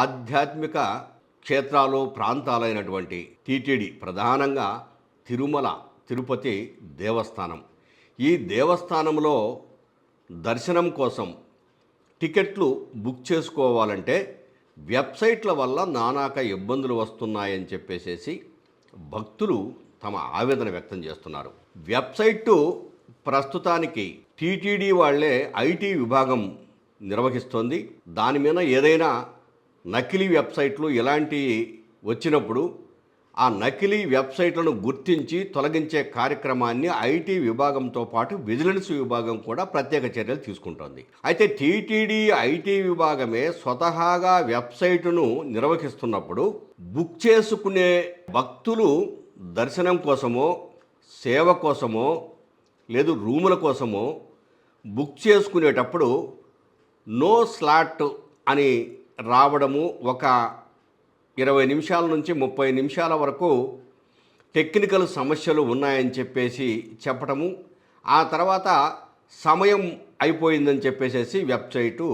ఆధ్యాత్మిక క్షేత్రాలు ప్రాంతాలైనటువంటి టీటీడీ, ప్రధానంగా తిరుమల తిరుపతి దేవస్థానం. ఈ దేవస్థానంలో దర్శనం కోసం టికెట్లు బుక్ చేసుకోవాలంటే వెబ్సైట్ల వల్ల నానాక ఇబ్బందులు వస్తున్నాయని చెప్పేసి భక్తులు తమ ఆవేదన వ్యక్తం చేస్తున్నారు. వెబ్సైటు ప్రస్తుతానికి టీటీడీ వాళ్ళే ఐటీ విభాగం నిర్వహిస్తోంది. దాని మీద ఏదైనా నకిలీ వెబ్సైట్లు ఇలాంటివి వచ్చినప్పుడు ఆ నకిలీ వెబ్సైట్లను గుర్తించి తొలగించే కార్యక్రమాన్ని ఐటీ విభాగంతో పాటు విజిలెన్స్ విభాగం కూడా ప్రత్యేక చర్యలు తీసుకుంటోంది. అయితే టీటీడీ ఐటీ విభాగమే స్వతహాగా వెబ్సైటును నిర్వహిస్తున్నప్పుడు బుక్ చేసుకునే భక్తులు దర్శనం కోసమో, సేవ కోసమో, లేదు రూముల కోసమో బుక్ చేసుకునేటప్పుడు నో స్లాట్ అని రావడము, ఒక 20 నిమిషాల నుంచి 30 నిమిషాల వరకు టెక్నికల్ సమస్యలు ఉన్నాయని చెప్పేసి చెప్పటము, ఆ తర్వాత సమయం అయిపోయిందని చెప్పేసి వెబ్సైటు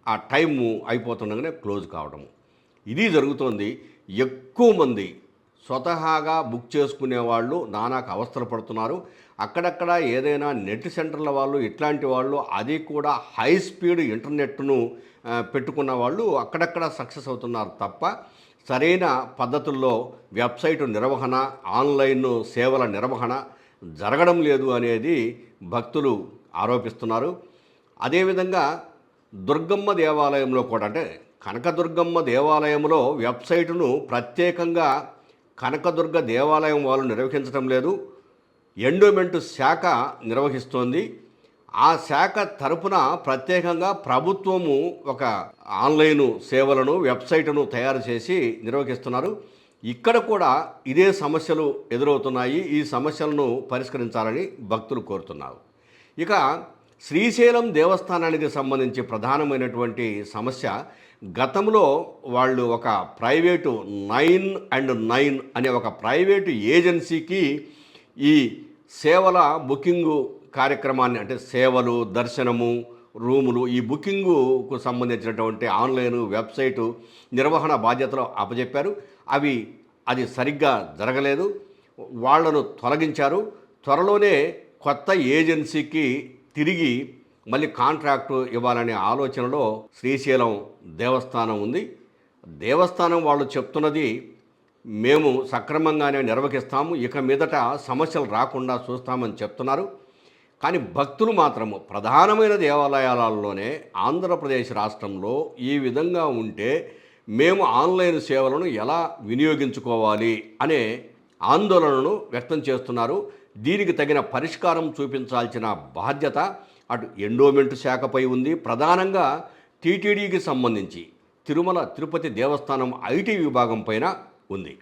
ఆ టైము అయిపోతుండగానే క్లోజ్ కావడము, ఇది జరుగుతోంది. ఎక్కువ మంది స్వతహాగా బుక్ చేసుకునే వాళ్ళు నానాకు అవస్థలు పడుతున్నారు. అక్కడక్కడ ఏదైనా నెట్ సెంటర్ల వాళ్ళు, ఇట్లాంటి వాళ్ళు, అది కూడా హై స్పీడ్ ఇంటర్నెట్ను పెట్టుకున్న వాళ్ళు అక్కడక్కడ సక్సెస్ అవుతున్నారు తప్ప సరైన పద్ధతుల్లో వెబ్సైటు నిర్వహణ, ఆన్లైన్ సేవల నిర్వహణ జరగడం లేదు అనేది భక్తులు ఆరోపిస్తున్నారు. అదేవిధంగా దుర్గమ్మ దేవాలయంలో కూడా, అంటే కనకదుర్గమ్మ దేవాలయంలో వెబ్సైటును ప్రత్యేకంగా కనకదుర్గ దేవాలయం వాళ్ళు నిర్వహించడం లేదు, ఎండోమెంట్ శాఖ నిర్వహిస్తోంది. ఆ శాఖ తరపున ప్రత్యేకంగా ప్రభుత్వము ఒక ఆన్లైన్ సేవలను, వెబ్సైటును తయారు చేసి నిర్వహిస్తున్నారు. ఇక్కడ కూడా ఇదే సమస్యలు ఎదురవుతున్నాయి. ఈ సమస్యలను పరిష్కరించాలని భక్తులు కోరుతున్నారు. ఇక శ్రీశైలం దేవస్థానానికి సంబంధించి ప్రధానమైనటువంటి సమస్య, గతంలో వాళ్ళు ఒక ప్రైవేటు 9&9 అనే ఒక ప్రైవేటు ఏజెన్సీకి ఈ సేవల బుకింగు కార్యక్రమాన్ని, అంటే సేవలు, దర్శనము, రూములు, ఈ బుకింగుకు సంబంధించినటువంటి ఆన్లైన్ వెబ్సైటు నిర్వహణ బాధ్యతలు అప్పచెప్పారు. అది సరిగ్గా జరగలేదు, వాళ్లను తొలగించారు. త్వరలోనే కొత్త ఏజెన్సీకి తిరిగి మళ్ళీ కాంట్రాక్టు ఇవ్వాలనే ఆలోచనలో శ్రీశైలం దేవస్థానం ఉంది. దేవస్థానం వాళ్ళు చెప్తున్నది, మేము సక్రమంగానే నిర్వహిస్తాము, ఇక మీదట సమస్యలు రాకుండా చూస్తామని చెప్తున్నారు. కానీ భక్తులు మాత్రము ప్రధానమైన దేవాలయాలలోనే ఆంధ్రప్రదేశ్ రాష్ట్రంలో ఈ విధంగా ఉంటే మేము ఆన్లైన్ సేవలను ఎలా వినియోగించుకోవాలి అనే ఆందోళనను వ్యక్తం చేస్తున్నారు. దీనికి తగిన పరిష్కారం చూపించాల్సిన బాధ్యత అటు ఎండోమెంట్ శాఖపై ఉంది. ప్రధానంగా టీటీడీకి సంబంధించి తిరుమల తిరుపతి దేవస్థానం ఐటీ విభాగం పైన ఉంది.